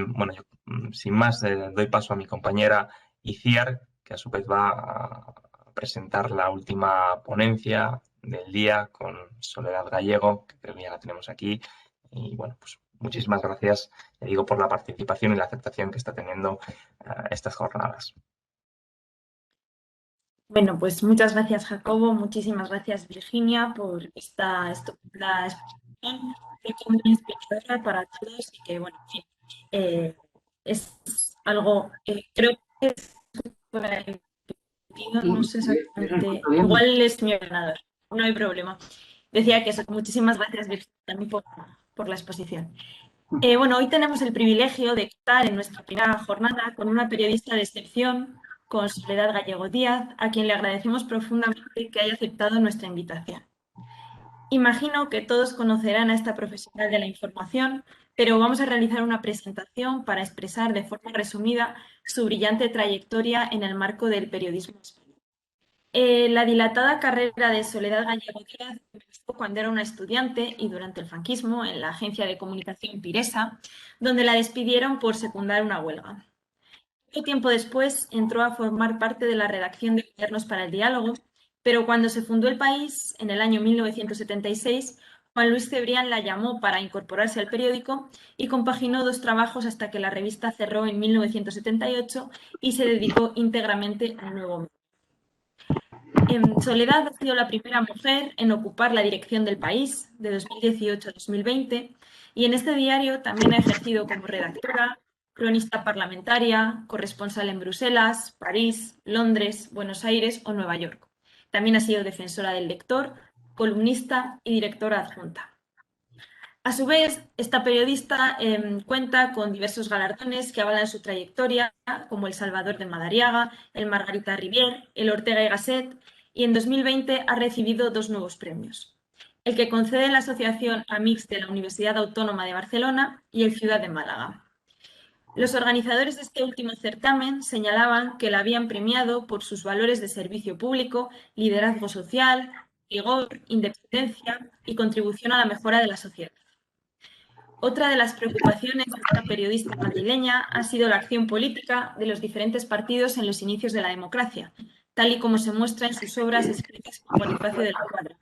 bueno, yo, sin más, doy paso a mi compañera Iciar, que a su vez va a presentar la última ponencia del día con Soledad Gallego, que creo que ya la tenemos aquí. Y bueno, pues muchísimas gracias, le digo, por la participación y la aceptación que está teniendo estas jornadas. Bueno, pues muchas gracias, Jacobo, muchísimas gracias, Virginia, por esta estupenda exposición. Creo que muy inspiradora para todos y que, bueno, en fin, es algo, creo que es por ahí, no sé ¿Me exactamente, escucho bien? igual es mi ordenador, no hay problema. Decía que eso, muchísimas gracias, Virginia, también por la exposición. Bueno, hoy tenemos el privilegio de estar en nuestra primera jornada con una periodista de excepción, con Soledad Gallego Díaz, a quien le agradecemos profundamente que haya aceptado nuestra invitación. Imagino que todos conocerán a esta profesional de la información, pero vamos a realizar una presentación para expresar de forma resumida su brillante trayectoria en el marco del periodismo español. La dilatada carrera de Soledad Gallego Díaz empezó cuando era una estudiante y durante el franquismo en la agencia de comunicación Piresa, donde la despidieron por secundar una huelga. Poco tiempo después entró a formar parte de la redacción de Cuadernos para el Diálogo, pero cuando se fundó El País, en el año 1976, Juan Luis Cebrián la llamó para incorporarse al periódico y compaginó dos trabajos hasta que la revista cerró en 1978 y se dedicó íntegramente al nuevo medio. Soledad ha sido la primera mujer en ocupar la dirección del País de 2018 a 2020 y en este diario también ha ejercido como redactora, cronista parlamentaria, corresponsal en Bruselas, París, Londres, Buenos Aires o Nueva York. También ha sido defensora del lector, columnista y directora adjunta. A su vez, esta periodista cuenta con diversos galardones que avalan su trayectoria, como el Salvador de Madariaga, el Margarita Rivier, el Ortega y Gasset, y en 2020 ha recibido dos nuevos premios: el que concede la Asociación Amix de la Universidad Autónoma de Barcelona y el Ciudad de Málaga. Los organizadores de este último certamen señalaban que la habían premiado por sus valores de servicio público, liderazgo social, rigor, independencia y contribución a la mejora de la sociedad. Otra de las preocupaciones de esta periodista madrileña ha sido la acción política de los diferentes partidos en los inicios de la democracia, tal y como se muestra en sus obras escritas por Bonifacio de la Cuadra: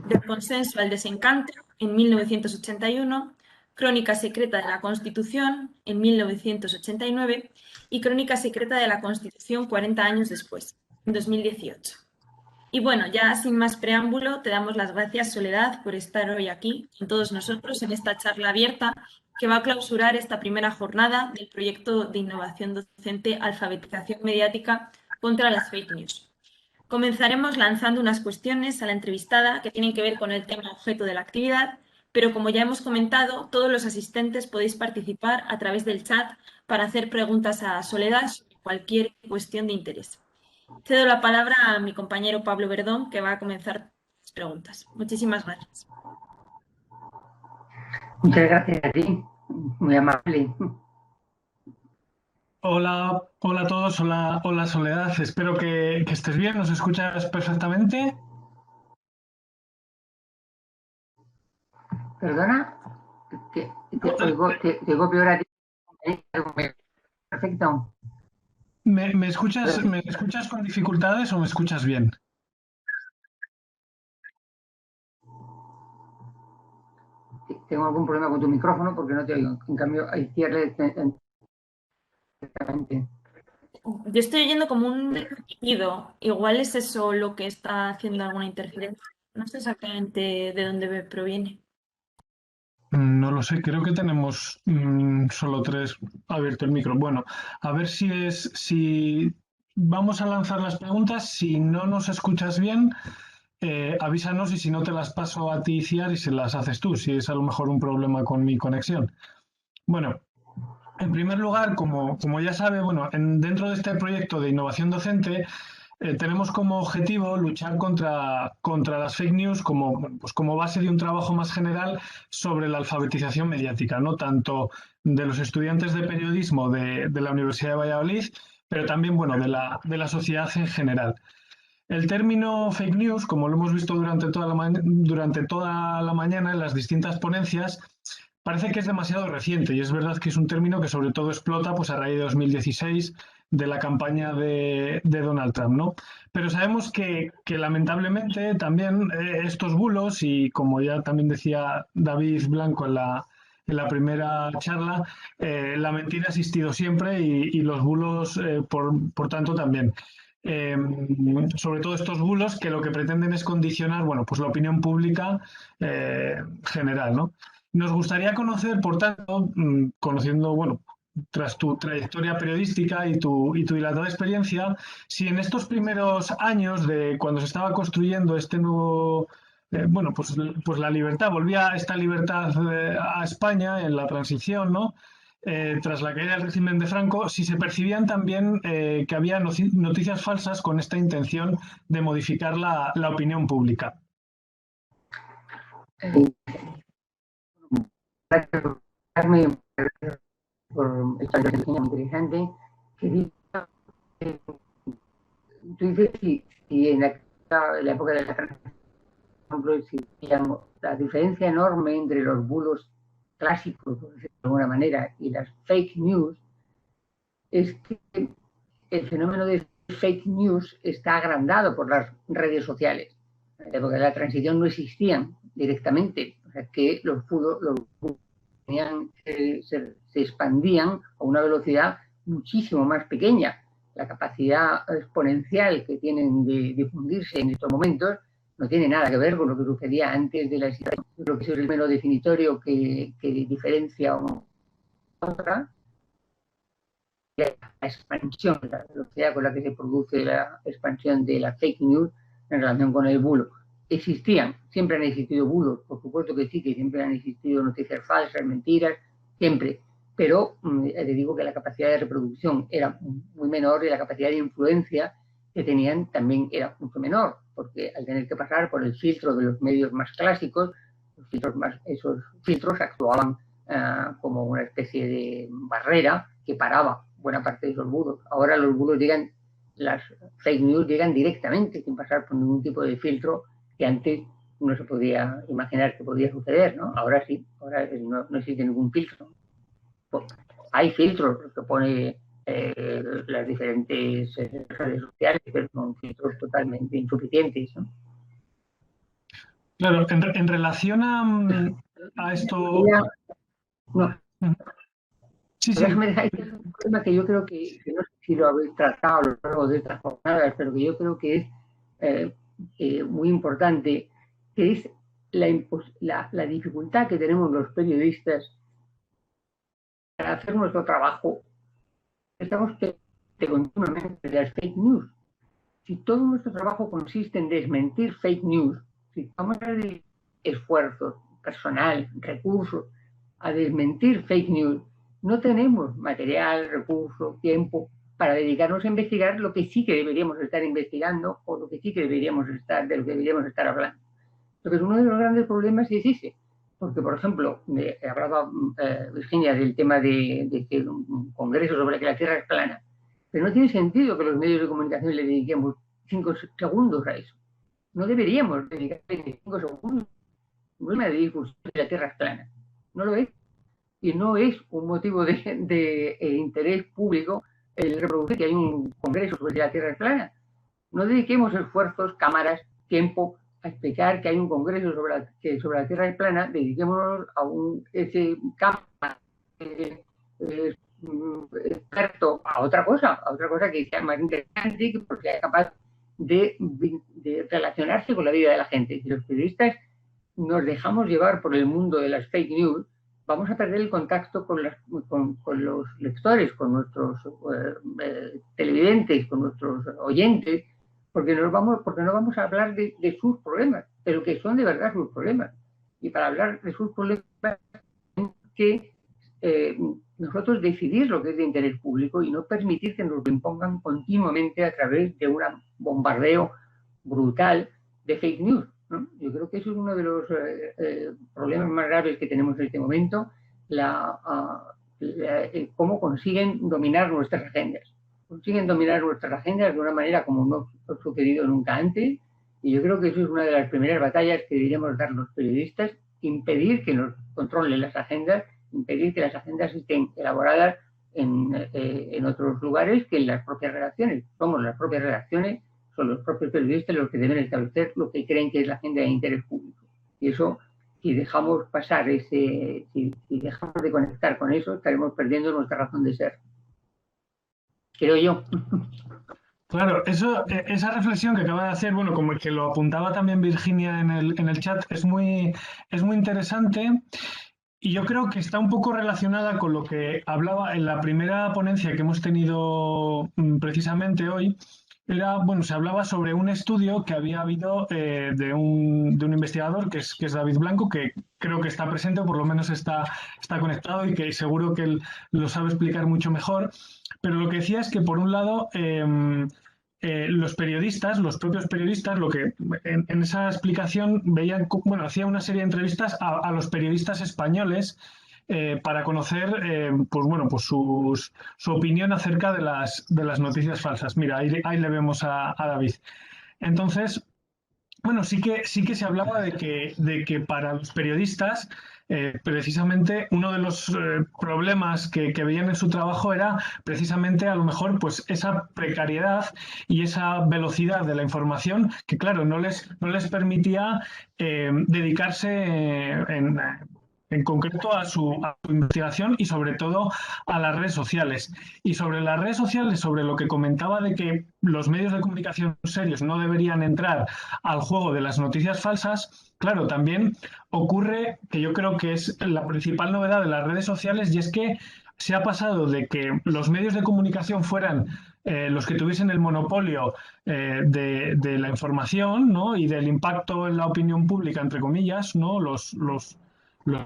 Del consenso al desencanto, en 1981, Crónica secreta de la Constitución, en 1989, y Crónica secreta de la Constitución 40 años después, en 2018. Y bueno, ya sin más preámbulo, te damos las gracias, Soledad, por estar hoy aquí con todos nosotros en esta charla abierta que va a clausurar esta primera jornada del proyecto de innovación docente Alfabetización Mediática contra las Fake News. Comenzaremos lanzando unas cuestiones a la entrevistada que tienen que ver con el tema objeto de la actividad, pero como ya hemos comentado, todos los asistentes podéis participar a través del chat para hacer preguntas a Soledad sobre cualquier cuestión de interés. Cedo la palabra a mi compañero Pablo Verdón, que va a comenzar las preguntas. Muchísimas gracias. Muchas gracias a ti, muy amable. Hola, hola a todos, hola Soledad, espero que estés bien, ¿nos escuchas perfectamente? Perdona, te oigo peor a ti. Perfecto. ¿Me escuchas con dificultades o me escuchas bien? Tengo algún problema con tu micrófono porque no te oigo. En cambio, hay cierre perfectamente. Yo estoy oyendo como un ruido. Igual es eso lo que está haciendo alguna interferencia. No sé exactamente de dónde proviene. No lo sé, creo que tenemos solo tres abierto el micro. Bueno, a ver si vamos a lanzar las preguntas. Si no nos escuchas bien, avísanos y si no te las paso a ti, Ciar, y se las haces tú, si es a lo mejor un problema con mi conexión. Bueno, en primer lugar, como ya sabe, bueno, dentro de este proyecto de innovación docente tenemos como objetivo luchar contra las fake news como base de un trabajo más general sobre la alfabetización mediática, no tanto de los estudiantes de periodismo de la Universidad de Valladolid, pero también bueno, de la sociedad en general. El término fake news, como lo hemos visto durante toda la mañana en las distintas ponencias, parece que es demasiado reciente y es verdad que es un término que sobre todo explota pues, a raíz de 2016 de la campaña de Donald Trump, ¿no? Pero sabemos que lamentablemente también estos bulos, y como ya también decía David Blanco en la primera charla, la mentira ha existido siempre y los bulos, por tanto, también. Sobre todo estos bulos que lo que pretenden es condicionar, bueno, pues la opinión pública general, ¿no? Nos gustaría conocer, por tanto, conociendo, bueno, tras tu trayectoria periodística y tu dilatada experiencia, si en estos primeros años de cuando se estaba construyendo este nuevo, bueno, pues la libertad, volvía esta libertad a España en la transición, ¿no? Tras la caída del régimen de Franco, si se percibían también que había noticias falsas con esta intención de modificar la opinión pública. Por esta intervención interesante, que tú dices si en la época de la transición, por ejemplo, existía la diferencia enorme entre los bulos clásicos, por decirlo de alguna manera, y las fake news, es que el fenómeno de fake news está agrandado por las redes sociales. En la época de la transición no existían directamente, o sea que los bulos se expandían a una velocidad muchísimo más pequeña. La capacidad exponencial que tienen de difundirse en estos momentos no tiene nada que ver con lo que sucedía antes de la existencia. Creo que eso es el menos definitorio que diferencia una otra. La expansión, la velocidad con la que se produce la expansión de la fake news en relación con el bulo. Existían, siempre han existido bulos, por supuesto que sí, que siempre han existido noticias falsas, mentiras, siempre. Pero te digo que la capacidad de reproducción era muy menor y la capacidad de influencia que tenían también era mucho menor, porque al tener que pasar por el filtro de los medios más clásicos, esos filtros actuaban como una especie de barrera que paraba buena parte de esos bulos. Ahora los bulos llegan, las fake news llegan directamente, sin pasar por ningún tipo de filtro que antes no se podía imaginar que podía suceder, ¿no? Ahora sí, ahora no existe ningún filtro. Hay filtros que pone las diferentes redes sociales, pero son filtros totalmente insuficientes, ¿no? Claro, en relación a esto... No. Sí, sí. Déjame dejar, este es un tema que yo creo que no sé si lo habéis tratado a lo largo de estas jornadas, pero que yo creo que es muy importante, que es la dificultad que tenemos los periodistas para hacer nuestro trabajo. Estamos continuamente de las fake news. Si todo nuestro trabajo consiste en desmentir fake news, si vamos a dedicar esfuerzos, personal, recursos a desmentir fake news, no tenemos material, recursos, tiempo para dedicarnos a investigar lo que sí que deberíamos estar investigando o lo que sí que deberíamos estar, de lo que deberíamos estar hablando. Entonces, uno de los grandes problemas es ese, porque, por ejemplo, hablaba Virginia del tema de que un congreso sobre que la Tierra es plana, pero no tiene sentido que los medios de comunicación le dediquemos 5 segundos a eso. No deberíamos dedicar 25 segundos a una discusión de la Tierra es plana. No lo es. Y no es un motivo de interés público el reproducir que hay un congreso sobre la Tierra es plana. No dediquemos esfuerzos, cámaras, tiempo a explicar que hay un congreso sobre la Tierra es plana, dediquémonos a ese cámara experto a otra cosa que sea más interesante, que porque sea capaz de relacionarse con la vida de la gente. Si los periodistas nos dejamos llevar por el mundo de las fake news, vamos a perder el contacto con los lectores, con nuestros televidentes, con nuestros oyentes, porque no vamos a hablar de sus problemas, pero que son de verdad sus problemas. Y para hablar de sus problemas, que nosotros decidir lo que es de interés público y no permitir que nos lo impongan continuamente a través de un bombardeo brutal de fake news, ¿no? Yo creo que eso es uno de los problemas más graves que tenemos en este momento, cómo consiguen dominar nuestras agendas. Consiguen dominar nuestras agendas de una manera como no ha sucedido nunca antes, y yo creo que eso es una de las primeras batallas que deberíamos dar los periodistas impedir que nos controlen las agendas, impedir que las agendas estén elaboradas en otros lugares que en las propias redacciones. Somos las propias redacciones, son los propios periodistas los que deben establecer lo que creen que es la agenda de interés público. Y eso, si dejamos pasar si dejamos de conectar con eso, estaremos perdiendo nuestra razón de ser. Creo yo. Claro, esa reflexión que acaba de hacer, bueno, como que lo apuntaba también Virginia en el chat, es muy interesante. Y yo creo que está un poco relacionada con lo que hablaba en la primera ponencia que hemos tenido precisamente hoy. Se hablaba sobre un estudio que había habido de un investigador que es David Blanco, que creo que está presente, o por lo menos está conectado, y que seguro que él lo sabe explicar mucho mejor. Pero lo que decía es que, por un lado, los propios periodistas, lo que en esa explicación veían, hacía una serie de entrevistas a los periodistas españoles para conocer su opinión acerca de las noticias falsas. Mira, ahí le vemos a David. Entonces, bueno, sí que se hablaba de que para los periodistas, precisamente uno de los problemas que veían en su trabajo era precisamente, a lo mejor, pues esa precariedad y esa velocidad de la información que, claro, no les permitía dedicarse en concreto a su investigación y sobre todo a las redes sociales. Y sobre las redes sociales, sobre lo que comentaba de que los medios de comunicación serios no deberían entrar al juego de las noticias falsas, claro, también ocurre que yo creo que es la principal novedad de las redes sociales, y es que se ha pasado de que los medios de comunicación fueran los que tuviesen el monopolio de la información, ¿no?, y del impacto en la opinión pública, entre comillas, ¿no?, los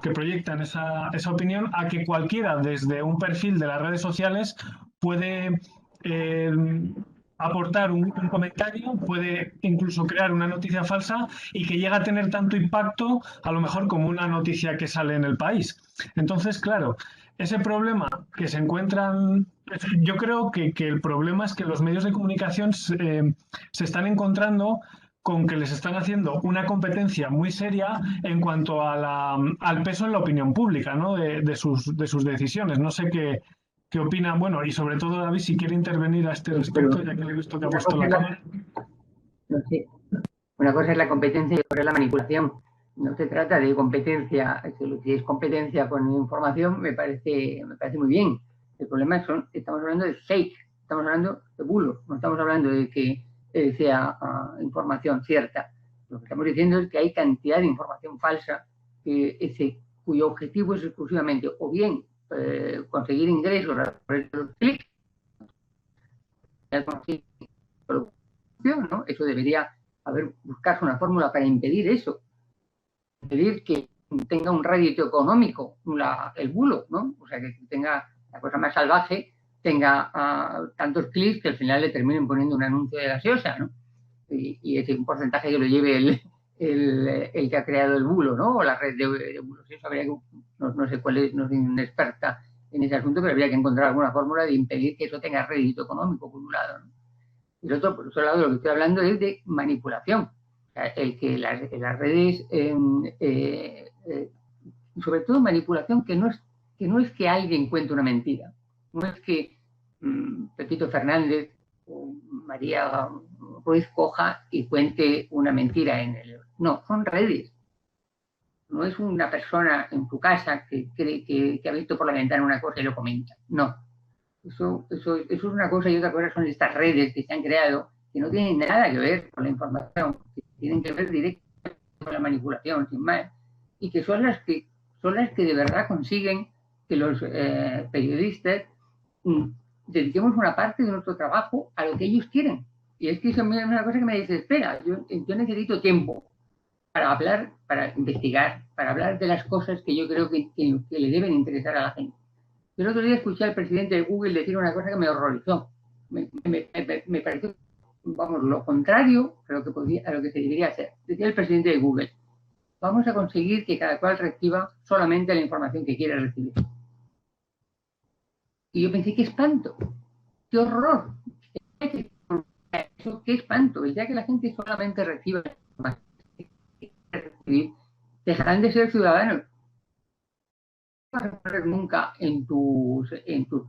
que proyectan esa opinión, a que cualquiera desde un perfil de las redes sociales puede aportar un comentario, puede incluso crear una noticia falsa y que llega a tener tanto impacto, a lo mejor, como una noticia que sale en El País. Entonces, claro, ese problema que se encuentran, yo creo que el problema es que los medios de comunicación se están encontrando con que les están haciendo una competencia muy seria en cuanto al peso en la opinión pública, ¿no?, de sus decisiones. No sé qué opina, bueno, y sobre todo David, si quiere intervenir a este respecto, ya que le he visto que ha puesto la cámara. No sé. Una cosa es la competencia y otra es la manipulación. No se trata de competencia. Si es competencia con información, me parece muy bien. El problema estamos hablando de fake, estamos hablando de bulo, no estamos hablando de que sea información cierta. Lo que estamos diciendo es que hay cantidad de información falsa cuyo objetivo es exclusivamente o bien conseguir ingresos a través de los clics, ¿no? Eso debería buscarse una fórmula para impedir eso, impedir que tenga un rédito económico el bulo, ¿no? O sea, que tenga la cosa más salvaje, tenga tantos clics que al final le terminen poniendo un anuncio de gaseosa, ¿no? Y ese un porcentaje que lo lleve el que ha creado el bulo, ¿no? O la red de bulos. Eso habría que, no sé cuál es, no soy una experta en ese asunto, pero habría que encontrar alguna fórmula de impedir que eso tenga rédito económico, por un lado, ¿no? Y por otro lado, lo que estoy hablando es de manipulación. O sea, el que las redes, sobre todo manipulación, que no es que alguien cuente una mentira. No es que Pepito Fernández o María Ruiz coja y cuente una mentira No, son redes. No es una persona en tu casa que ha visto por la ventana una cosa y lo comenta. No. Eso es una cosa, y otra cosa son estas redes que se han creado, que no tienen nada que ver con la información, que tienen que ver directamente con la manipulación, sin más, y que son las que de verdad consiguen que los periodistas dediquemos una parte de nuestro trabajo a lo que ellos quieren. Y es que eso es una cosa que me desespera. Yo necesito tiempo para hablar, para investigar, para hablar de las cosas que yo creo que le deben interesar a la gente. El otro día escuché al presidente de Google decir una cosa que me horrorizó. Me pareció, lo contrario a lo que se debería hacer. Decía el presidente de Google: vamos a conseguir que cada cual reciba solamente la información que quiere recibir. Y yo pensé, qué espanto, qué horror. Qué espanto. El día que la gente solamente reciba la información que quiere recibir, dejarán de ser ciudadanos. No vas a poner nunca en tus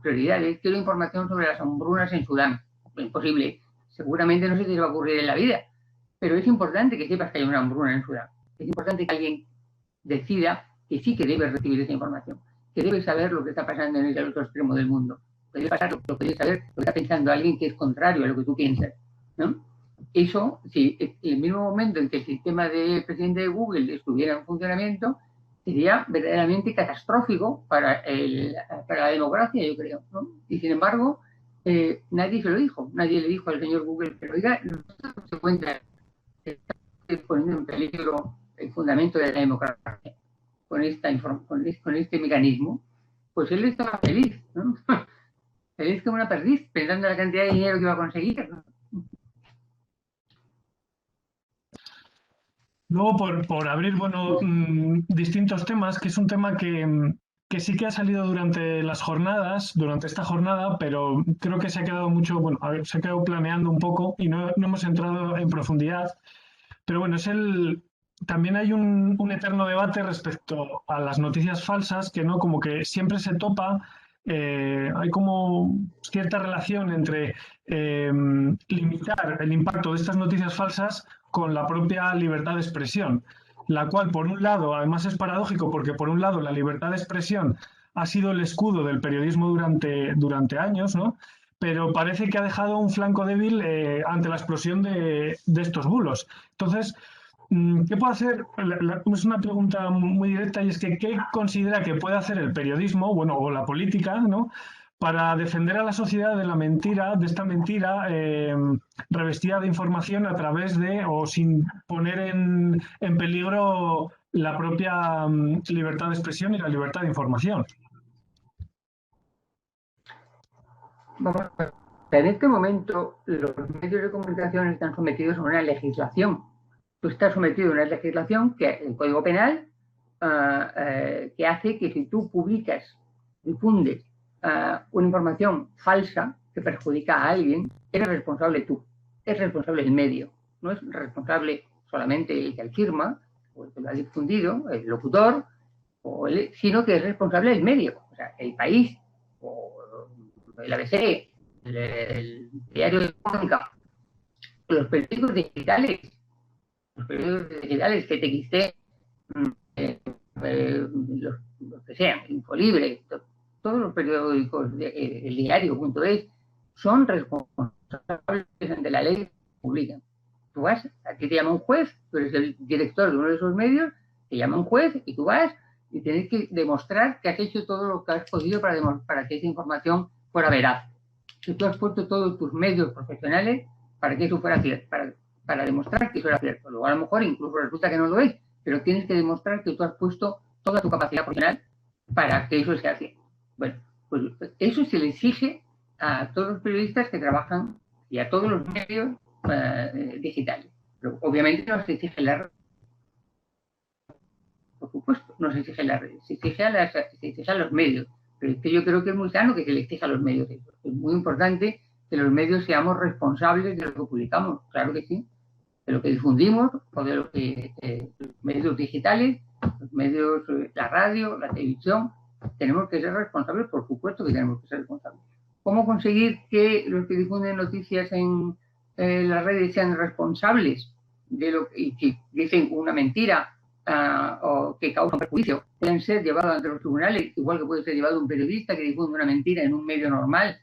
prioridades. Quiero información sobre las hambrunas en Sudán. Imposible. Seguramente no se te va a ocurrir en la vida. Pero es importante que sepas que hay una hambruna en Sudán. Es importante que alguien decida que sí que debe recibir esa información, que debe saber lo que está pasando en el otro extremo del mundo, que debe pasar lo que debe saber lo que está pensando alguien que es contrario a lo que tú piensas, ¿no? Eso, si en el mismo momento en que el sistema del presidente de Google estuviera en funcionamiento, sería verdaderamente catastrófico para la democracia, yo creo, ¿no? Y sin embargo, nadie se lo dijo, nadie le dijo al señor Google, pero oiga, no se cuenta, está poniendo en peligro el fundamento de la democracia con este mecanismo, pues él estaba feliz, ¿no? Feliz como una perdiz, pensando en la cantidad de dinero que iba a conseguir, ¿no? Luego, por abrir, bueno, distintos temas, que es un tema que sí que ha salido durante las jornadas, durante esta jornada, pero creo que se ha quedado mucho, bueno, a ver, se ha quedado planeando un poco y no hemos entrado en profundidad. Pero bueno, también hay un eterno debate respecto a las noticias falsas, que no, como que siempre se topa, hay como cierta relación entre limitar el impacto de estas noticias falsas con la propia libertad de expresión, la cual por un lado, además es paradójico porque por un lado la libertad de expresión ha sido el escudo del periodismo durante años, ¿no? Pero parece que ha dejado un flanco débil ante la explosión de estos bulos. Entonces, ¿qué puede hacer? Es una pregunta muy directa y es que ¿qué considera que puede hacer el periodismo, bueno, o la política, ¿no?, para defender a la sociedad de la mentira, de esta mentira revestida de información a través de o sin poner en peligro la propia libertad de expresión y la libertad de información? Vamos a ver. En este momento, los medios de comunicación están sometidos a una legislación. Tú estás sometido a una legislación que el Código Penal que hace que si tú publicas, difundes una información falsa que perjudica a alguien, eres responsable tú, es responsable el medio, no es responsable solamente el que firma o el que lo ha difundido, el locutor, sino que es responsable el medio, o sea, el país o el ABC, el diario de Crónica, los periódicos digitales, GTXT, los que sean, Infolibre, todos los periódicos, el diario.es, son responsables ante la ley que publican. Tú vas, aquí te llama un juez, tú eres el director de uno de esos medios, te llama un juez y tú vas y tienes que demostrar que has hecho todo lo que has podido para que esa información fuera veraz. Que tú has puesto todos tus medios profesionales para que eso fuera cierto, para demostrar que eso era cierto. Luego a lo mejor incluso resulta que no lo es, pero tienes que demostrar que tú has puesto toda tu capacidad profesional para que eso sea cierto. Bueno, pues eso se le exige a todos los periodistas que trabajan y a todos los medios digitales. Pero obviamente no se exige la red, por supuesto, no se exige la red, se exige a los medios. Pero es que yo creo que es muy sano que se le exija a los medios eso. Es muy importante que los medios seamos responsables de lo que publicamos, claro que sí, de lo que difundimos o de lo que los medios digitales, los medios, la radio, la televisión, tenemos que ser responsables, por supuesto que tenemos que ser responsables. ¿Cómo conseguir que los que difunden noticias en las redes sean responsables de lo que, y si dicen una mentira o que causa un perjuicio, pueden ser llevados ante los tribunales, igual que puede ser llevado un periodista que difunde una mentira en un medio normal,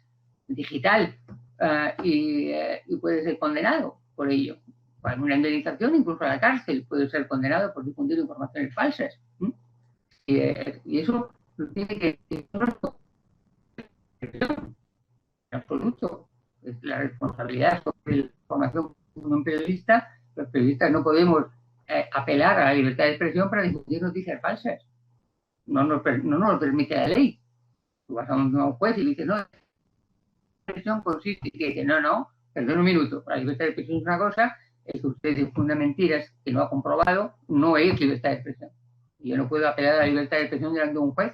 digital, y puede ser condenado por ello? Para una indemnización, incluso a la cárcel, puede ser condenado por difundir informaciones falsas. Y eso tiene que en absoluto. Es la responsabilidad sobre la información de un periodista. Los periodistas no podemos apelar a la libertad de expresión para difundir noticias falsas. No nos lo permite la ley. Tú vas a un juez y dices, no, la expresión consiste en que dice, no, perdón un minuto, la libertad de expresión es una cosa, el que usted difunda mentiras que no ha comprobado no es libertad de expresión. Y yo no puedo apelar a la libertad de expresión delante de un juez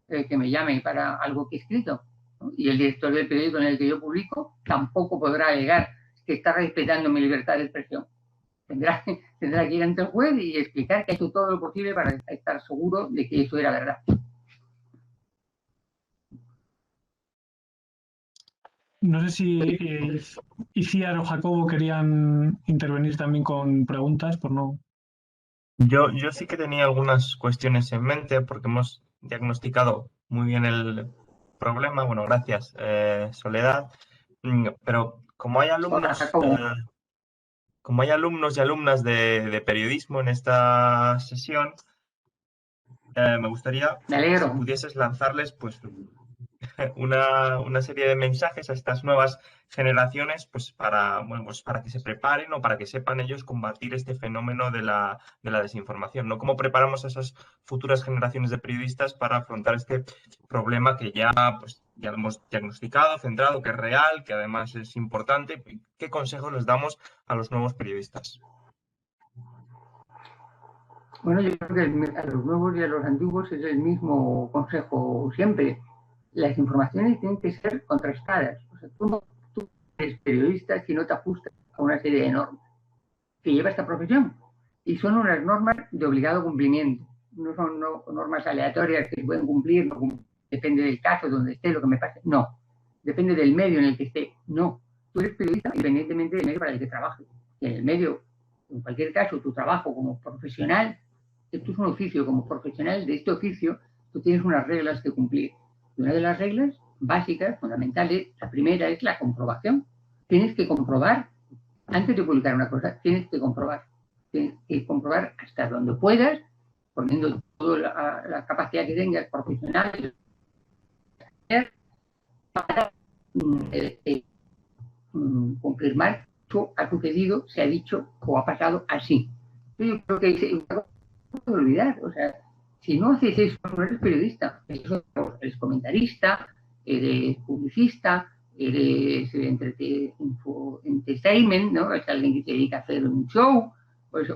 que me llame para algo que he escrito, ¿no? Y el director del periódico en el que yo publico tampoco podrá alegar que está respetando mi libertad de expresión. Tendrá tendrá que ir ante el juez y explicar que ha hecho todo lo posible para estar seguro de que eso era verdad. No sé si Iciar o Jacobo querían intervenir también con preguntas, por no. Yo sí que tenía algunas cuestiones en mente porque hemos diagnosticado muy bien el problema. Bueno, gracias, Soledad. Pero Hola, Jacobo. como hay alumnos y alumnas de periodismo en esta sesión, me gustaría Me si alegro. pudieses lanzarles pues una serie de mensajes a estas nuevas generaciones pues bueno, pues para que se preparen o para que sepan ellos combatir este fenómeno de la desinformación, ¿no? ¿Cómo preparamos a esas futuras generaciones de periodistas para afrontar este problema que pues, ya hemos diagnosticado, centrado, que es real, que además es importante? ¿Qué consejos les damos a los nuevos periodistas? Bueno, yo creo que a los nuevos y a los antiguos es el mismo consejo siempre. Las informaciones tienen que ser contrastadas. O sea, tú eres periodista si no te ajustas a una serie de normas que lleva esta profesión. Y son unas normas de obligado cumplimiento. No son normas aleatorias que se pueden cumplir, depende del caso, donde esté, lo que me pase. No. Depende del medio en el que esté. No. Tú eres periodista independientemente del medio para el que trabajes. Y en el medio, en cualquier caso, tu trabajo como profesional, esto es un oficio, como profesional de este oficio, tú tienes unas reglas que cumplir. Y una de las reglas básicas, fundamentales, la primera es la comprobación. Tienes que comprobar, antes de publicar una cosa, tienes que comprobar hasta donde puedas, poniendo toda la capacidad que tengas profesional para confirmar que ha sucedido, se ha dicho o ha pasado así. Yo creo que puedo olvidar. O sea, si no haces eso, no eres periodista. Eres comentarista, eres publicista, eres entertainment, ¿no? Es alguien que se dedica a hacer un show. Pues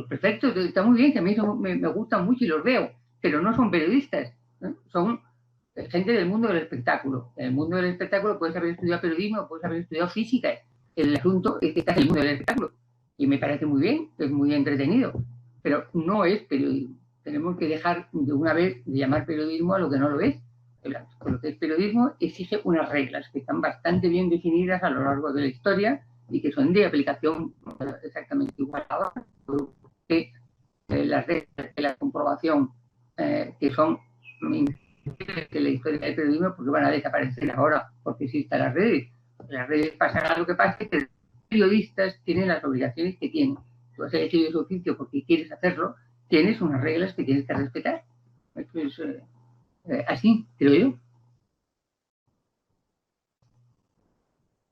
perfecto, está muy bien, que a mí me gustan mucho y los veo, pero no son periodistas, ¿no? Son gente del mundo del espectáculo. En el mundo del espectáculo puedes haber estudiado periodismo, puedes haber estudiado física. El asunto es que estás en el mundo del espectáculo. Y me parece muy bien, es muy entretenido, pero no es periodismo. Tenemos que dejar de una vez de llamar periodismo a lo que no lo es. Lo que es periodismo exige unas reglas que están bastante bien definidas a lo largo de la historia y que son de aplicación exactamente igual ahora que las reglas de la comprobación que son que la historia del periodismo porque van a desaparecer ahora porque existen las redes. Las redes pasará lo que pase, que los periodistas tienen las obligaciones que tienen. Tú has elegido ese oficio porque quieres hacerlo, tienes unas reglas que tienes que respetar. Esto es así, creo yo.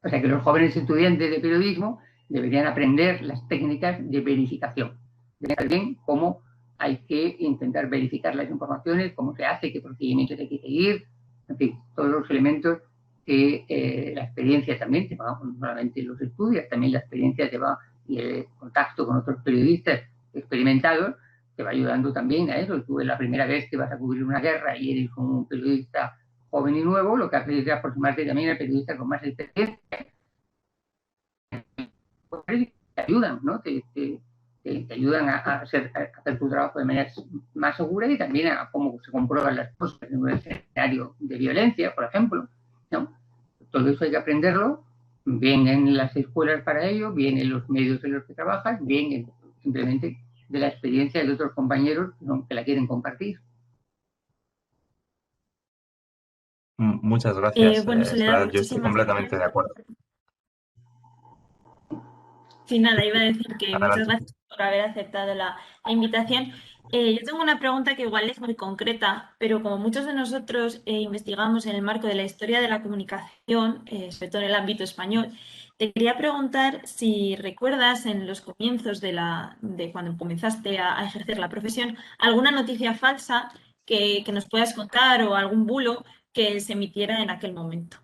O sea que los jóvenes estudiantes de periodismo deberían aprender las técnicas de verificación. Deberían saber bien cómo hay que intentar verificar las informaciones, cómo se hace, qué procedimientos hay que seguir, en fin, todos los elementos que la experiencia también te va, no solamente los estudios, también la experiencia te va y el contacto con otros periodistas experimentados te va ayudando también a eso. Tú la primera vez que vas a cubrir una guerra y eres un periodista joven y nuevo, lo que haces es aproximarte también al periodista con más experiencia. Te ayudan, ¿no? Te ayudan a hacer tu trabajo de manera más segura y también a cómo se comprueban las cosas en un escenario de violencia, por ejemplo, ¿no? Todo eso hay que aprenderlo, bien en las escuelas para ello, bien en los medios en los que trabajas, bien simplemente de la experiencia de otros compañeros que la quieren compartir. Muchas gracias, Bueno, Soledad, yo estoy muchísimas completamente gracias. de acuerdo. Sí, nada, iba a decir que muchas Adelante. gracias por haber aceptado la invitación. Yo tengo una pregunta que igual es muy concreta, pero como muchos de nosotros investigamos en el marco de la historia de la comunicación, sobre todo en el ámbito español, te quería preguntar si recuerdas en los comienzos de cuando comenzaste a ejercer la profesión, alguna noticia falsa que nos puedas contar o algún bulo que se emitiera en aquel momento.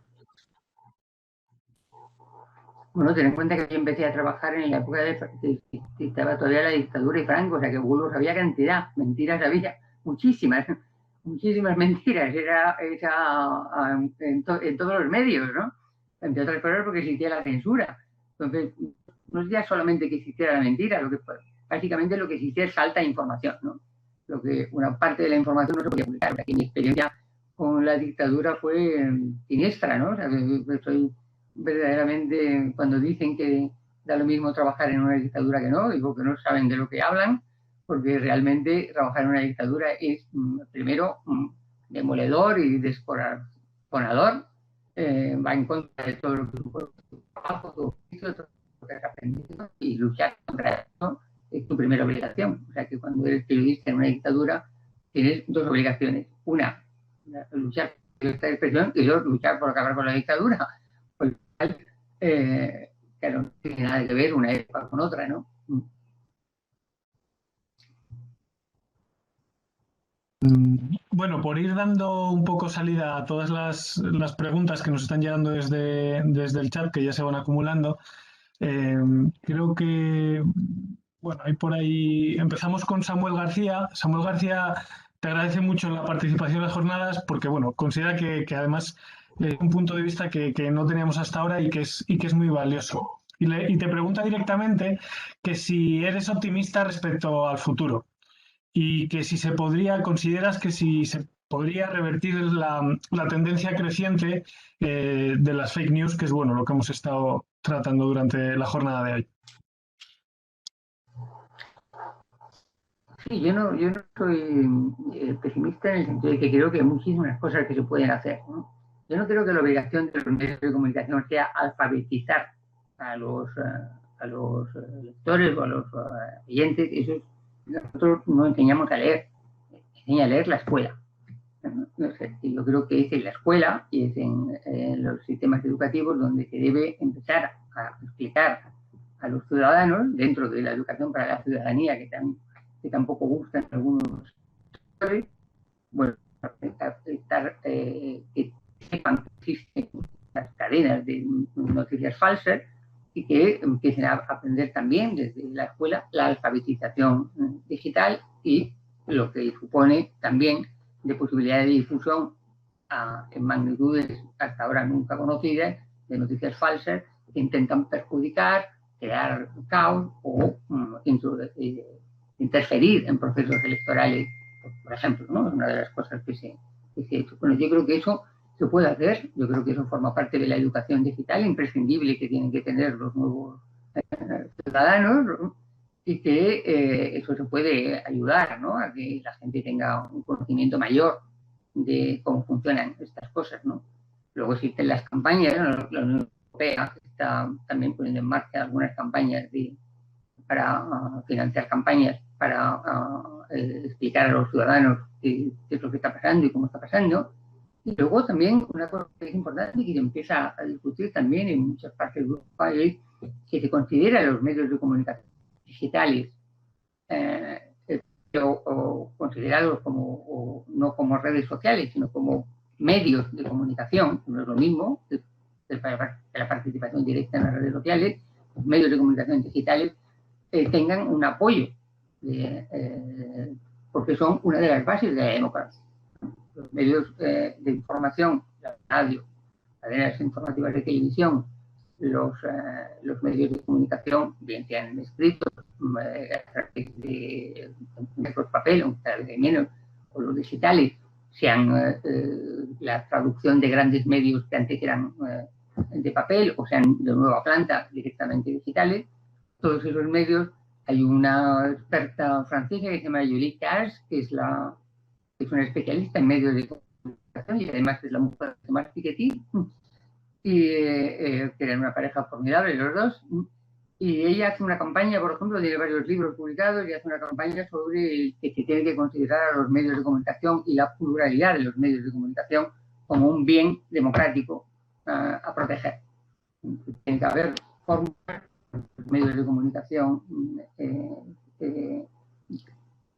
Bueno, ten en cuenta que yo empecé a trabajar en la época de que estaba todavía la dictadura y Franco, o sea que bulos había cantidad, mentiras había muchísimas, muchísimas mentiras, era en todos los medios, ¿no? Entre otras cosas porque existía la censura. Entonces, no es ya solamente que existiera la mentira, lo que básicamente lo que existe es falta de información, ¿no? Lo que una parte de la información no se podía publicar. Aquí mi experiencia con la dictadura fue siniestra, ¿no? O sea, soy verdaderamente, cuando dicen que da lo mismo trabajar en una dictadura que no, digo que no saben de lo que hablan, porque realmente trabajar en una dictadura es, primero, demoledor y descorazonador, va en contra de todo lo que tu trabajo, tu oficio, todo lo que has aprendido, y luchar contra eso es tu primera obligación. O sea que cuando eres periodista en una dictadura tienes dos obligaciones. Una, luchar por esta expresión, y dos, luchar por acabar con la dictadura. Pues, claro, no tiene nada que ver una época con otra, ¿no? Bueno, por ir dando un poco salida a todas las preguntas que nos están llegando desde el chat, que ya se van acumulando, creo que, bueno, hay por ahí, empezamos con Samuel García. Samuel García te agradece mucho la participación en las jornadas porque, bueno, considera que además es un punto de vista que no teníamos hasta ahora y que es muy valioso. Y te pregunta directamente que si eres optimista respecto al futuro y que si se podría, consideras que si se podría revertir la tendencia creciente de las fake news, que es bueno lo que hemos estado tratando durante la jornada de hoy. Sí, yo no soy pesimista en el sentido de que creo que hay muchísimas cosas que se pueden hacer, ¿no? Yo no creo que la obligación de los medios de comunicación sea alfabetizar a los lectores o a los oyentes. Eso nosotros no enseñamos a leer, enseña a leer la escuela. No sé, yo creo que es en la escuela y es en los sistemas educativos donde se debe empezar a explicar a los ciudadanos, dentro de la educación para la ciudadanía, que tampoco gustan algunos sectores, bueno, que sepan que existen las cadenas de noticias falsas y que empiecen a aprender también desde la escuela la alfabetización digital y lo que supone también de posibilidad de difusión en magnitudes hasta ahora nunca conocidas de noticias falsas que intentan perjudicar, crear caos o interferir en procesos electorales, por ejemplo, ¿no? Es una de las cosas que se ha hecho. Bueno, yo creo que eso se puede hacer, yo creo que eso forma parte de la educación digital imprescindible que tienen que tener los nuevos ciudadanos, ¿no? Y que eso se puede ayudar, ¿no? A que la gente tenga un conocimiento mayor de cómo funcionan estas cosas, ¿no? Luego existen las campañas, ¿no? La Unión Europea está también poniendo en marcha algunas campañas para financiar campañas para explicar a los ciudadanos qué es lo que está pasando y cómo está pasando. Y luego también una cosa que es importante y que se empieza a discutir también en muchas partes de Europa es que se considera los medios de comunicación digitales o considerados como, no como redes sociales, sino como medios de comunicación, no es lo mismo que la participación directa en las redes sociales, los medios de comunicación digitales tengan un apoyo, porque son una de las bases de la democracia. Los medios de información, la radio, cadenas informativas de televisión, los medios de comunicación, bien sean escritos, de papel, de menos, o los digitales, sean la traducción de grandes medios que antes eran de papel o sean de nueva planta directamente digitales, todos esos medios. Hay una experta francesa que se llama Julie Cars, que es una especialista en medios de comunicación y además es la mujer de Marc Piketty, y que eran una pareja formidable los dos. Y ella hace una campaña, por ejemplo, tiene varios libros publicados y hace una campaña sobre que se tiene que considerar a los medios de comunicación y la pluralidad de los medios de comunicación como un bien democrático a proteger. Tiene que haber formas medios de comunicación de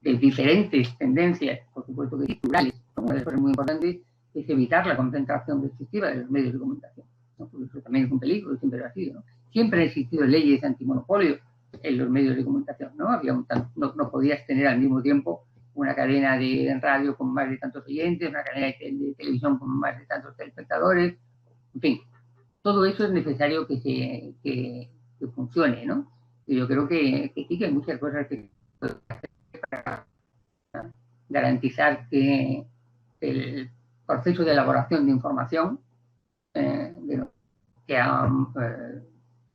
diferentes tendencias, por supuesto que plurales. Una de las cosas muy importantes es evitar la concentración excesiva de los medios de comunicación, ¿no? Porque eso también es un peligro, siempre lo ha sido, ¿no? Siempre han existido leyes antimonopolio en los medios de comunicación, ¿no? No podías tener al mismo tiempo una cadena de radio con más de tantos oyentes, una cadena de televisión con más de tantos telespectadores, en fin. Todo eso es necesario que funcione, ¿no? yo creo que sí que hay muchas cosas que para garantizar que el proceso de elaboración de información sea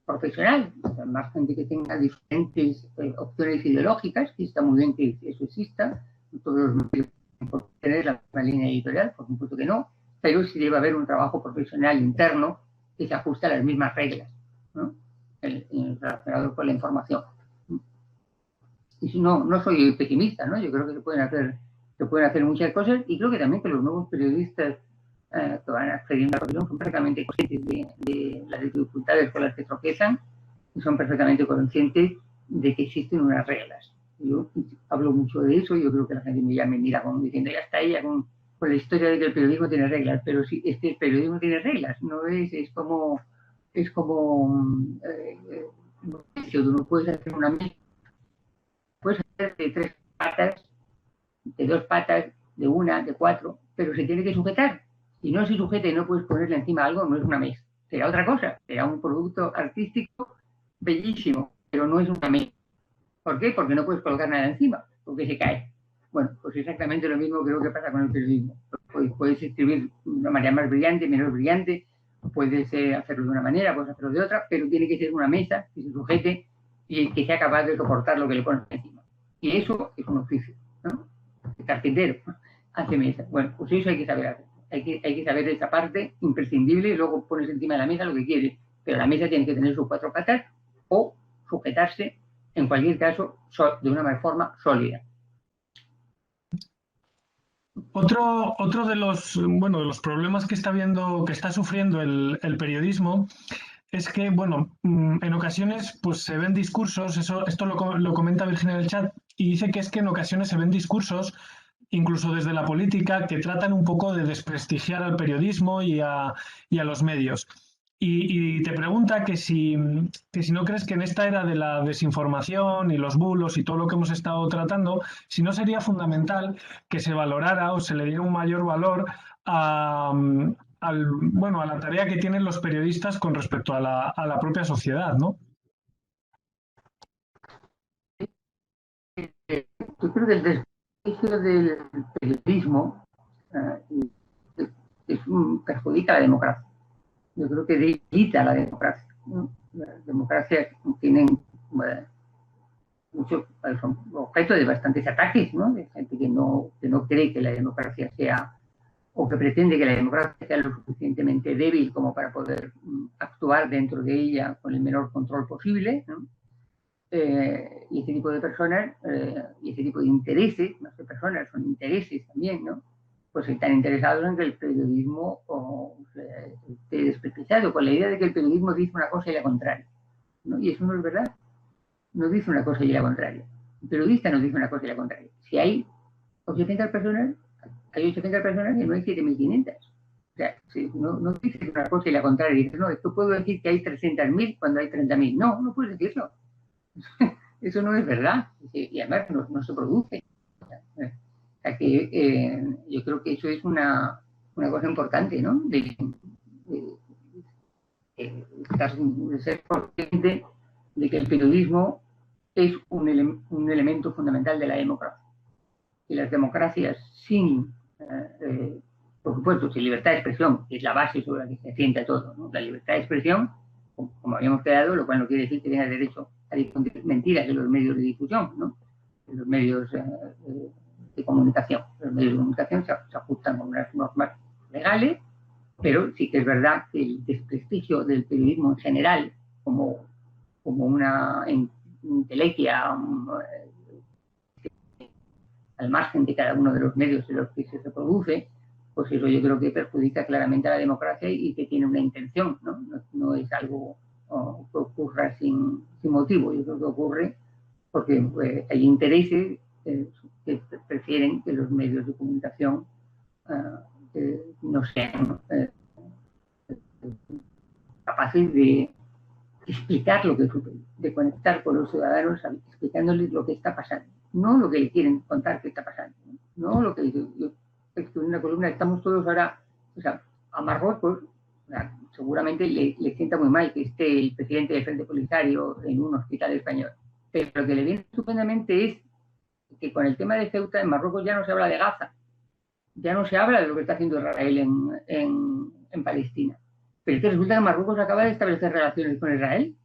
profesional, o sea, más gente que tenga diferentes opciones ideológicas, y está muy bien que eso exista, todos los medios pueden tener la misma línea editorial, por supuesto que no, pero sí debe haber un trabajo profesional interno que se ajuste a las mismas reglas, ¿no? Relacionado con la información. Y no soy pesimista, ¿no? Yo creo que se pueden hacer muchas cosas, y creo que también que los nuevos periodistas que van accediendo a la profesión son perfectamente conscientes de las dificultades con las que tropiezan y son perfectamente conscientes de que existen unas reglas. Yo hablo mucho de eso, yo creo que la gente me mira como diciendo, ya está ella con la historia de que el periodismo tiene reglas, pero sí, el periodismo tiene reglas, no es como tú no puedes hacer una mesa, puedes hacer de 3 patas, de 2 patas, de 1, de 4, pero se tiene que sujetar. Si no se sujeta y no puedes ponerle encima algo, no es una mesa. Será otra cosa, será un producto artístico bellísimo, pero no es una mesa. ¿Por qué? Porque no puedes colocar nada encima, porque se cae. Bueno, pues exactamente lo mismo creo que pasa con el periodismo. Puedes escribir de una manera más brillante, menos brillante, puedes hacerlo de una manera, puedes hacerlo de otra, pero tiene que ser una mesa que se sujete y que sea capaz de soportar lo que le pones encima. Y eso es un oficio, ¿no? El carpintero hace mesa. Bueno, pues eso hay que saber hacer. Hay que saber esa parte imprescindible y luego pones encima de la mesa lo que quieres. Pero la mesa tiene que tener sus 4 patas o sujetarse, en cualquier caso, de una forma sólida. Otro de los problemas que está sufriendo el periodismo es que, en ocasiones pues se ven discursos, esto lo comenta Virginia en el chat, y dice que es que en ocasiones se ven discursos, incluso desde la política, que tratan un poco de desprestigiar al periodismo y a los medios. Y te pregunta que si no crees que en esta era de la desinformación y los bulos y todo lo que hemos estado tratando, si no sería fundamental que se valorara o se le diera un mayor valor a la tarea que tienen los periodistas con respecto a la propia sociedad, ¿no? Yo creo que el desprestigio del periodismo perjudica a la democracia. Yo creo que debilita a la democracia, ¿no? Las democracias tienen muchos, son objeto de bastantes ataques, ¿no? De gente que no cree que la democracia sea, o que pretende que la democracia sea lo suficientemente débil como para poder actuar dentro de ella con el menor control posible, ¿no? Y ese tipo de personas y ese tipo de intereses, no sé, personas, son intereses también, ¿no? Pues están interesados en que el periodismo esté desprestigiado, con la idea de que el periodismo dice una cosa y la contraria, ¿no? Y eso no es verdad. No dice una cosa y la contraria. El periodista no dice una cosa y la contraria. Si hay 800 personas, hay 800 personas y no hay 7.500. O sea, si no dices una cosa y la contraria, dices, no, esto puedo decir que hay 300.000 cuando hay 30.000. No puedes decirlo. Eso no es verdad. Y además no se produce. O sea que yo creo que eso es una cosa importante, ¿no? De ser consciente de que el periodismo es un elemento fundamental de la democracia. Y las democracias por supuesto, sin libertad de expresión, que es la base sobre la que se asienta todo, ¿no? La libertad de expresión, como habíamos quedado, lo cual no quiere decir que tenga derecho a difundir mentiras en los medios de difusión, ¿no? En los medios de comunicación. Los medios de comunicación se ajustan con unas normas legales, pero sí que es verdad que el desprestigio del periodismo en general, como una entelequia al margen de cada uno de los medios en los que se reproduce, pues eso yo creo que perjudica claramente a la democracia y que tiene una intención, ¿no? No es algo que ocurra sin motivo. Yo creo que ocurre porque hay intereses que prefieren que los medios de comunicación no sean capaces de explicar lo que sucede, de conectar con los ciudadanos explicándoles lo que está pasando, no lo que le quieren contar que está pasando, no lo que yo en una columna estamos todos ahora, o sea, a Marruecos Seguramente le sienta muy mal que esté el presidente del Frente Polisario en un hospital español. Pero lo que le viene estupendamente es que con el tema de Ceuta, en Marruecos ya no se habla de Gaza, ya no se habla de lo que está haciendo Israel en Palestina. Pero es que resulta que Marruecos acaba de establecer relaciones con Israel.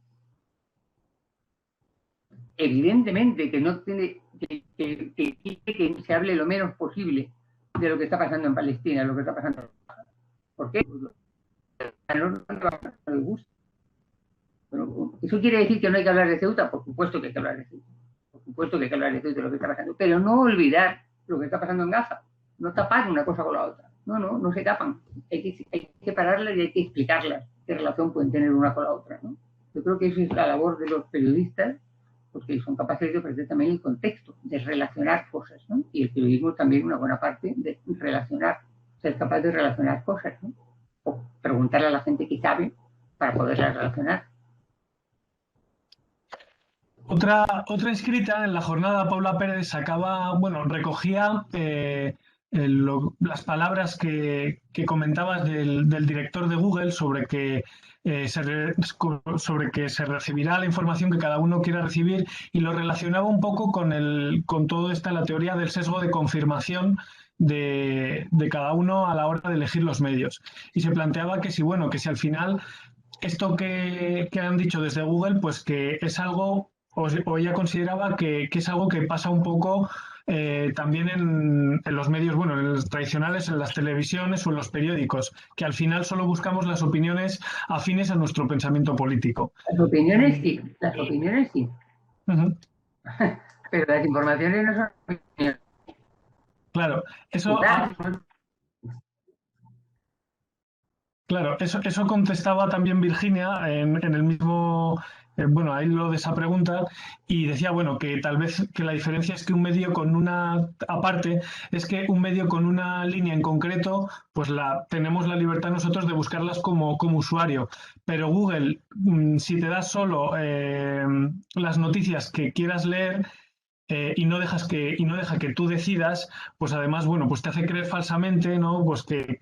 Evidentemente que no tiene que se hable lo menos posible de lo que está pasando en Palestina, lo que está pasando en Gaza. ¿Por qué? No le gusta. Pero, ¿eso quiere decir que no hay que hablar de Ceuta? Por supuesto que hay que hablar de Ceuta. Por supuesto que hay que hablar de Ceuta, de lo que está pasando. Pero no olvidar lo que está pasando en Gaza. No tapar una cosa con la otra. No se tapan. Hay que separarlas y hay que explicarlas qué relación pueden tener una con la otra, ¿no? Yo creo que eso es la labor de los periodistas, porque son capaces de ofrecer también el contexto, de relacionar cosas, ¿no? Y el periodismo también una buena parte de relacionar, ser capaz de relacionar cosas, ¿no? O preguntarle a la gente que sabe para poderlas relacionar. Otra inscrita en la jornada, Paula Pérez, sacaba, bueno, recogía las palabras que comentabas del director de Google sobre que se recibirá la información que cada uno quiera recibir, y lo relacionaba un poco con todo la teoría del sesgo de confirmación de cada uno a la hora de elegir los medios. Y se planteaba que si al final esto que han dicho desde Google, pues que es algo, o ella consideraba que es algo que pasa un poco también en los medios, bueno, en los tradicionales, en las televisiones o en los periódicos, que al final solo buscamos las opiniones afines a nuestro pensamiento político. Las opiniones sí. Uh-huh. Pero las informaciones no son opiniones. Claro, eso contestaba también Virginia en el mismo, ahí lo de esa pregunta, y decía, que tal vez que la diferencia es que un medio con es que un medio con una línea en concreto, pues tenemos la libertad nosotros de buscarlas como usuario, pero Google, si te da solo las noticias que quieras leer, y no deja que tú decidas, pues además, pues te hace creer falsamente, ¿no? Pues que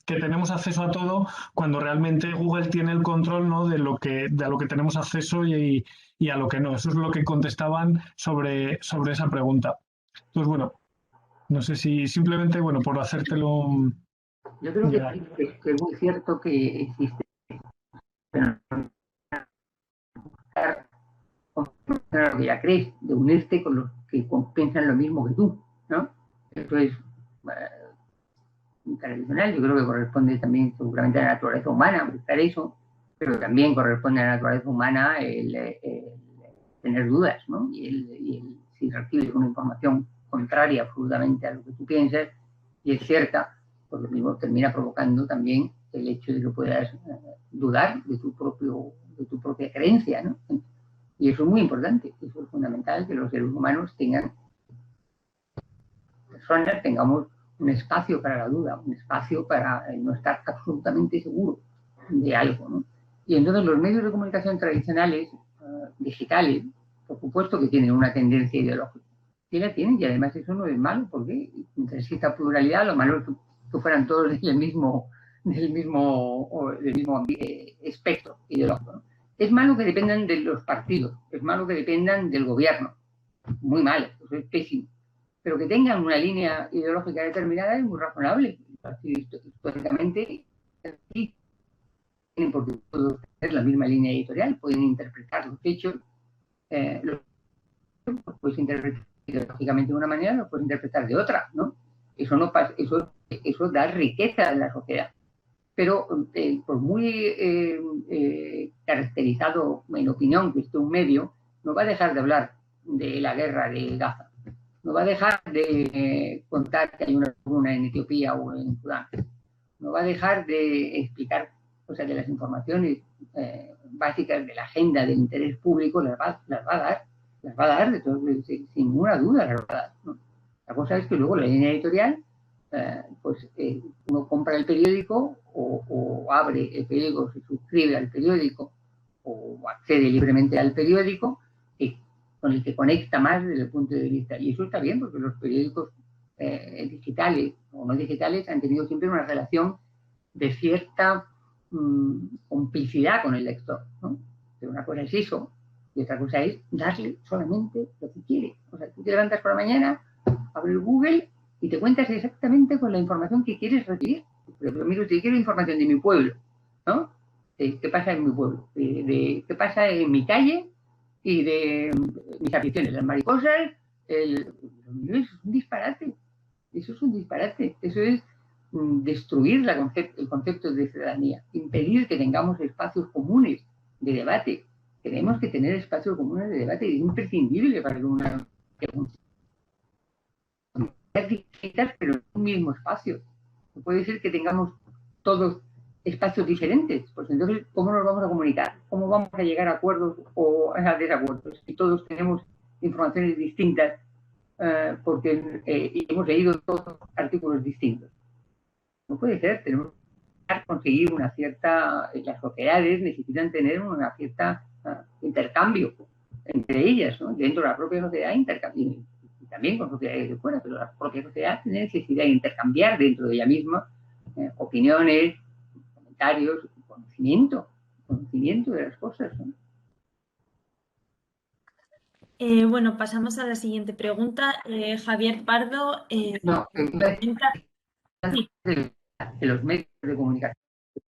tenemos acceso a todo, cuando realmente Google tiene el control, ¿no? de a lo que tenemos acceso y a lo que no. Eso es lo que contestaban sobre esa pregunta. Entonces, no sé si simplemente, por hacértelo. Yo creo que es muy cierto que existe lo que ya crees, de unirte con los que piensan lo mismo que tú, ¿no? Eso es tradicional. Yo creo que corresponde también seguramente a la naturaleza humana buscar eso, pero también corresponde a la naturaleza humana el tener dudas, ¿no? Y si recibes una información contraria absolutamente a lo que tú piensas y es cierta, pues lo mismo termina provocando también el hecho de que puedas dudar de tu propia creencia, ¿no? Y eso es muy importante, eso es fundamental, que los seres humanos tengamos un espacio para la duda, un espacio para no estar absolutamente seguro de algo, ¿no? Y entonces los medios de comunicación tradicionales, digitales, por supuesto que tienen una tendencia ideológica. Sí la tienen, y además eso no es malo, porque mientras exista pluralidad, lo malo es que fueran todos del mismo espectro ideológico, ¿no? Es malo que dependan de los partidos, es malo que dependan del gobierno, muy malo, eso es pésimo. Pero que tengan una línea ideológica determinada es muy razonable. Históricamente, sí, porque pueden tener la misma línea editorial, pueden interpretar los hechos, los puedes interpretar ideológicamente de una manera, los puedes interpretar de otra, ¿no? Eso no pasa, eso da riqueza a la sociedad. Pero por muy caracterizado, en opinión, que esté un medio, no va a dejar de hablar de la guerra de Gaza. No va a dejar de contar que hay una hambruna en Etiopía o en Sudán. No va a dejar de explicar cosas de las informaciones básicas de la agenda del interés público, las va a dar sin ninguna duda, las va a dar, ¿no? La cosa es que luego la línea editorial, uno compra el periódico o abre el periódico, se suscribe al periódico o accede libremente al periódico, con el que conecta más desde el punto de vista. Y eso está bien, porque los periódicos digitales o no digitales han tenido siempre una relación de cierta complicidad con el lector, ¿no? Pero una cosa es eso y otra cosa es darle solamente lo que quiere. O sea, tú te levantas por la mañana, abres Google y te cuentas exactamente con la información que quieres recibir. Pero mira, si quiero información de mi pueblo, ¿no? ¿Qué pasa en mi pueblo? De qué pasa en mi calle y de mis aficiones, las mariposas. Eso es un disparate. Eso es un disparate. Eso es destruir el concepto de ciudadanía, impedir que tengamos espacios comunes de debate. Tenemos que tener espacios comunes de debate y es imprescindible para que una pero en un mismo espacio. No puede ser que tengamos todos espacios diferentes, pues entonces, ¿cómo nos vamos a comunicar? ¿Cómo vamos a llegar a acuerdos o a desacuerdos? Si todos tenemos informaciones distintas porque hemos leído todos artículos distintos. No puede ser, tenemos que conseguir una cierta, las sociedades necesitan tener una cierta intercambio entre ellas, ¿no? Dentro de la propia sociedad intercambio, y también con sociedades de fuera, pero la propia sociedad tiene necesidad de intercambiar dentro de ella misma opiniones, comentarios, conocimiento de las cosas, ¿no? Bueno, pasamos a la siguiente pregunta. Javier Pardo comenta... Sí. De los medios de comunicación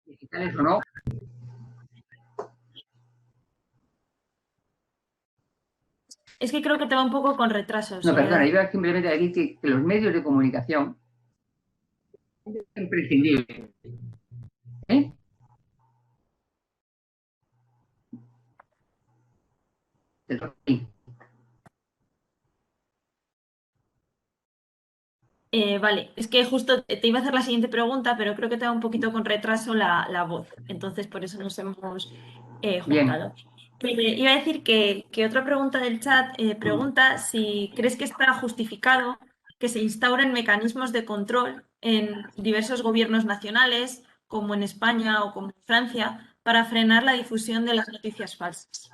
digitales o no. Es que creo que te va un poco con retrasos. No, perdona, iba simplemente a decir que los medios de comunicación son imprescindibles. ¿Eh? Vale, es que justo te iba a hacer la siguiente pregunta, pero creo que te va un poquito con retraso la voz, entonces por eso nos hemos juntado. Iba a decir que otra pregunta del chat pregunta si crees que está justificado que se instauren mecanismos de control en diversos gobiernos nacionales, como en España o como en Francia, para frenar la difusión de las noticias falsas.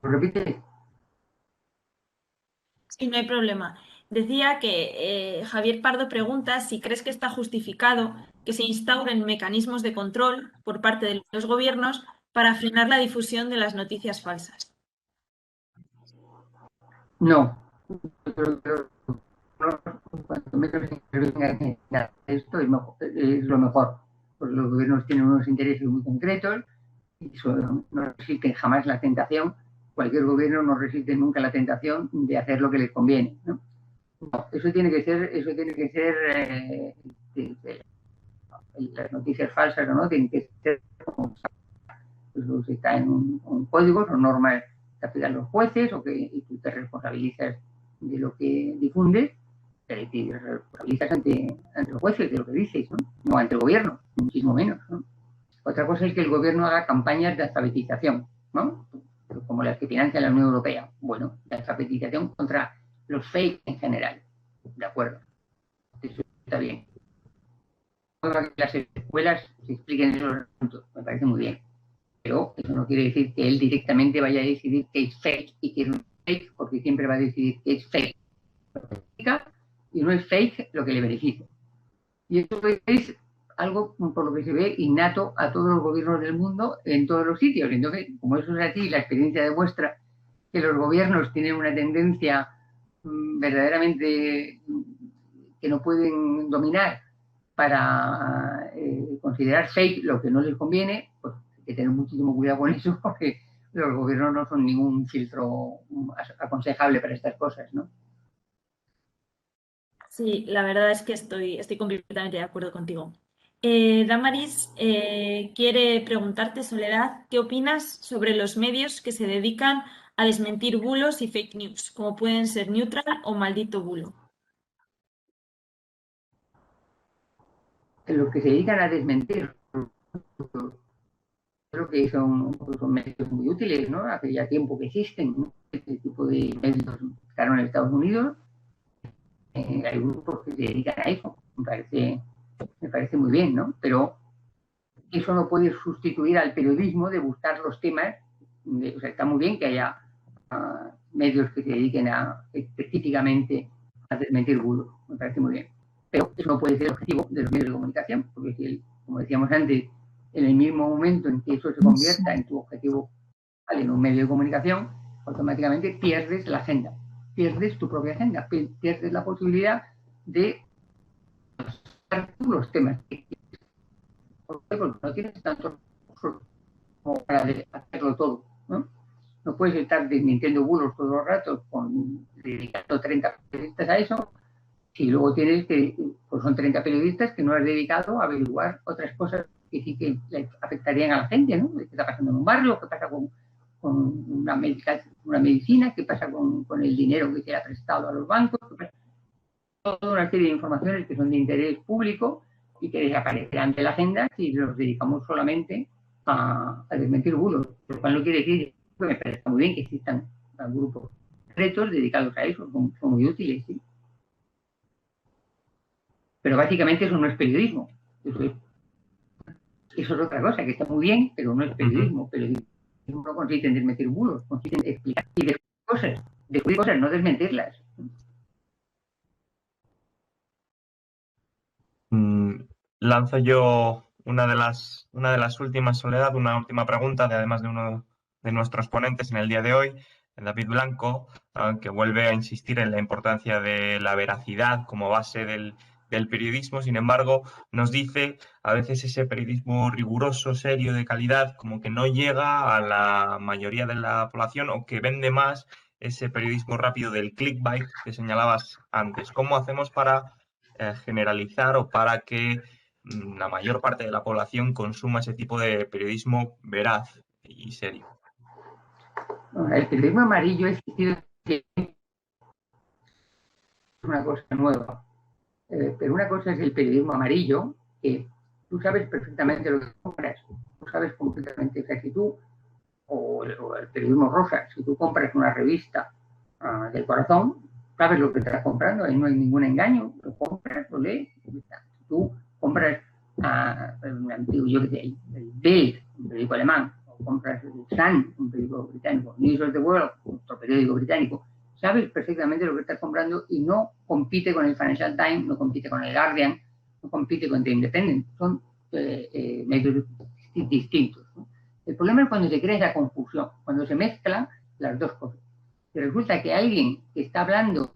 ¿Lo repite? Sí, no hay problema. Decía que Javier Pardo pregunta si crees que está justificado que se instauren mecanismos de control por parte de los gobiernos para frenar la difusión de las noticias falsas. No. Cuanto menos intervengan en esto es lo mejor. Porque los gobiernos tienen unos intereses muy concretos y no resisten jamás la tentación. Cualquier gobierno no resiste nunca la tentación de hacer lo que les conviene, ¿no? No, eso tiene que ser las noticias falsas, ¿no? Tienen que ser como pues, está en un código, son normas que aplican los jueces o y tú te responsabilizas de lo que difundes, te responsabilizas ante los jueces de lo que dices, ¿no? No ante el gobierno, muchísimo menos, ¿no? Otra cosa es que el gobierno haga campañas de alfabetización, ¿no? Como las que financia la Unión Europea. Bueno, la alfabetización contra los fake en general, ¿de acuerdo? Eso está bien. Que las escuelas se expliquen esos asuntos, me parece muy bien. Pero eso no quiere decir que él directamente vaya a decidir que es fake y que no es fake, porque siempre va a decidir que es fake. Y no es fake lo que le beneficia. Y eso es algo, por lo que se ve, innato a todos los gobiernos del mundo en todos los sitios. Entonces, como eso es así, la experiencia demuestra que los gobiernos tienen una tendencia verdaderamente que no pueden dominar para considerar fake lo que no les conviene, pues hay que tener muchísimo cuidado con eso porque los gobiernos no son ningún filtro aconsejable para estas cosas, ¿no? Sí, la verdad es que estoy completamente de acuerdo contigo. Damaris quiere preguntarte, Soledad, ¿qué opinas sobre los medios que se dedican a desmentir bulos y fake news, como pueden ser Neutral o Maldito Bulo? Los que se dedican a desmentir, creo que son medios muy útiles, ¿no? Hace ya tiempo que existen, ¿no? Este tipo de medios están en Estados Unidos. Hay grupos que se dedican a eso. Me parece muy bien, ¿no? Pero eso no puede sustituir al periodismo de buscar los temas. O sea, está muy bien que haya medios que se dediquen específicamente a desmentir bulos. Me parece muy bien. Pero eso no puede ser el objetivo de los medios de comunicación, porque si, como decíamos antes, en el mismo momento en que eso se convierta en tu objetivo en un medio de comunicación, automáticamente pierdes la agenda, pierdes tu propia agenda, pierdes la posibilidad de usar los temas que quieres. Porque no tienes tantos recursos como para hacerlo todo, ¿no? No puedes estar desmintiendo bulos todo el rato dedicando 30 periodistas a eso, si luego tienes que, pues son 30 periodistas que no has dedicado a averiguar otras cosas que sí que le afectarían a la gente, ¿no? ¿Qué está pasando en un barrio? ¿Qué pasa con una medicina? ¿Qué pasa con el dinero que se ha prestado a los bancos? Toda una serie de informaciones que son de interés público y que desaparecerán de la agenda si los dedicamos solamente a desmentir bulos. Lo cual no quiere decir que me parece muy bien que existan grupos retos dedicados a eso, son muy útiles, ¿sí? Pero básicamente eso no es periodismo. Eso es otra cosa, que está muy bien, pero no es periodismo. Periodismo no consiste en desmentir bulos, consiste en explicar y descubrir cosas, no desmentirlas. Lanzo yo una de las últimas, Soledad, una última pregunta, además de uno de nuestros ponentes en el día de hoy, David Blanco, que vuelve a insistir en la importancia de la veracidad como base del periodismo. Sin embargo, nos dice a veces ese periodismo riguroso, serio, de calidad, como que no llega a la mayoría de la población, o que vende más ese periodismo rápido del clickbait que señalabas antes. ¿Cómo hacemos para generalizar o para que la mayor parte de la población consuma ese tipo de periodismo veraz y serio? El periodismo amarillo ha existido, es una cosa nueva. Pero una cosa es el periodismo amarillo, que tú sabes perfectamente lo que compras, tú sabes completamente, o sea, si tú, o el periodismo rosa, si tú compras una revista del Corazón, sabes lo que estás comprando, ahí no hay ningún engaño, lo compras, lo lees, si tú compras yo qué sé, el Bild, un periódico alemán, o compras el Sun, un periódico británico, News of the World, otro periódico británico, sabes perfectamente lo que estás comprando y no compite con el Financial Times, no compite con el Guardian, no compite con The Independent, son medios distintos, ¿no? El problema es cuando se crea esa confusión, cuando se mezclan las dos cosas. Y resulta que alguien que está hablando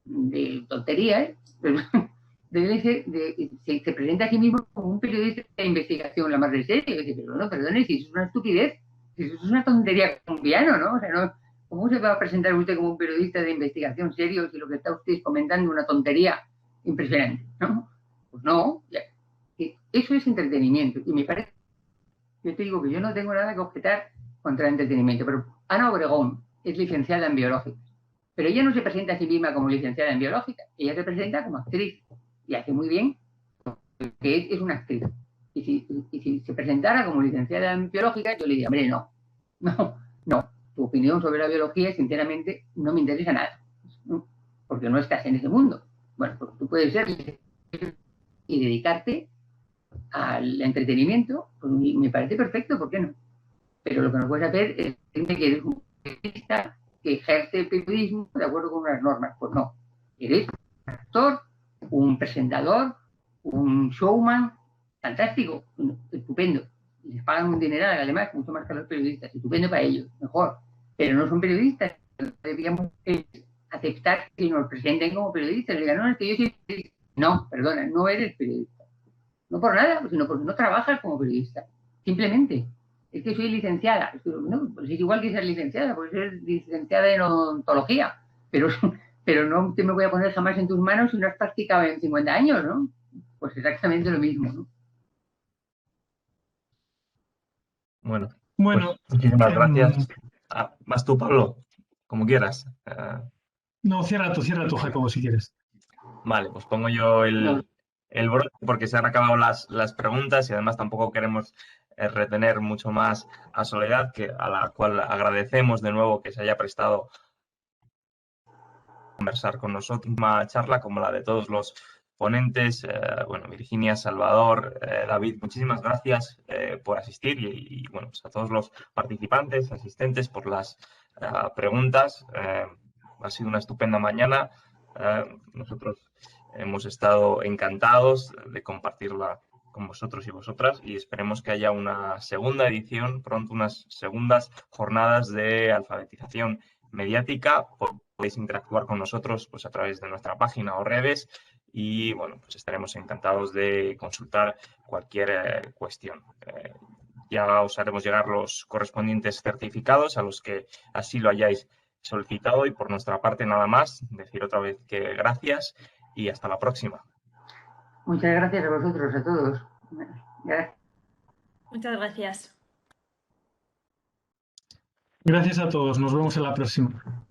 de tonterías, se presenta a sí mismo como un periodista de investigación la más de serio. Y dice, pero no, perdone, si eso es una estupidez, si eso es una tontería como un piano, ¿no? O sea, no, ¿cómo se va a presentar usted como un periodista de investigación serio si lo que está usted comentando es una tontería impresionante, ¿no? Pues no, ya. Eso es entretenimiento. Y me parece, yo te digo que yo no tengo nada que objetar contra el entretenimiento, pero Ana Obregón es licenciada en biológica, pero ella no se presenta a sí misma como licenciada en biológica, ella se presenta como actriz y hace muy bien, que es una actriz. Y si se presentara como licenciada en biológica, yo le diría, hombre, no, tu opinión sobre la biología, sinceramente, no me interesa nada, ¿no? Porque no estás en ese mundo. Bueno, pues tú puedes ser y dedicarte al entretenimiento, pues me parece perfecto, ¿por qué no? Pero lo que no puedes hacer es decirme que eres un periodista que ejerce el periodismo de acuerdo con unas normas. Pues no, eres un actor, un presentador, un showman, fantástico, estupendo. Les pagan un dineral, además, mucho más que a los periodistas, estupendo para ellos, mejor. Pero no son periodistas, deberíamos aceptar que nos presenten como periodistas. Le digan, no, es que yo soy periodista. No, perdona, no eres periodista. No por nada, sino porque no trabajas como periodista. Simplemente. Es que soy licenciada. No, pues es igual que ser licenciada, pues ser licenciada en odontología. Pero no te me voy a poner jamás en tus manos si no has practicado en 50 años, ¿no? Pues exactamente lo mismo, ¿no? Bueno, Bueno, pues muchísimas gracias. Vas tú, Pablo, como quieras. No, cierra tú, Jacobo, si quieres. Vale, pues pongo yo No. el broche porque se han acabado las preguntas y además tampoco queremos retener mucho más a Soledad, a la cual agradecemos de nuevo que se haya prestado a conversar con nosotros. Una charla como la de todos los ponentes, bueno, Virginia, Salvador, David, muchísimas gracias por asistir y bueno, pues a todos los participantes, asistentes por las preguntas. Ha sido una estupenda mañana. Nosotros hemos estado encantados de compartirla con vosotros y vosotras y esperemos que haya una segunda edición, pronto unas segundas jornadas de alfabetización mediática. Podéis interactuar con nosotros pues, a través de nuestra página o redes y bueno, pues estaremos encantados de consultar cualquier cuestión. Ya os haremos llegar los correspondientes certificados a los que así lo hayáis solicitado y por nuestra parte nada más, decir otra vez que gracias y hasta la próxima. Muchas gracias a vosotros, a todos. Gracias. Muchas gracias. Gracias a todos. Nos vemos en la próxima.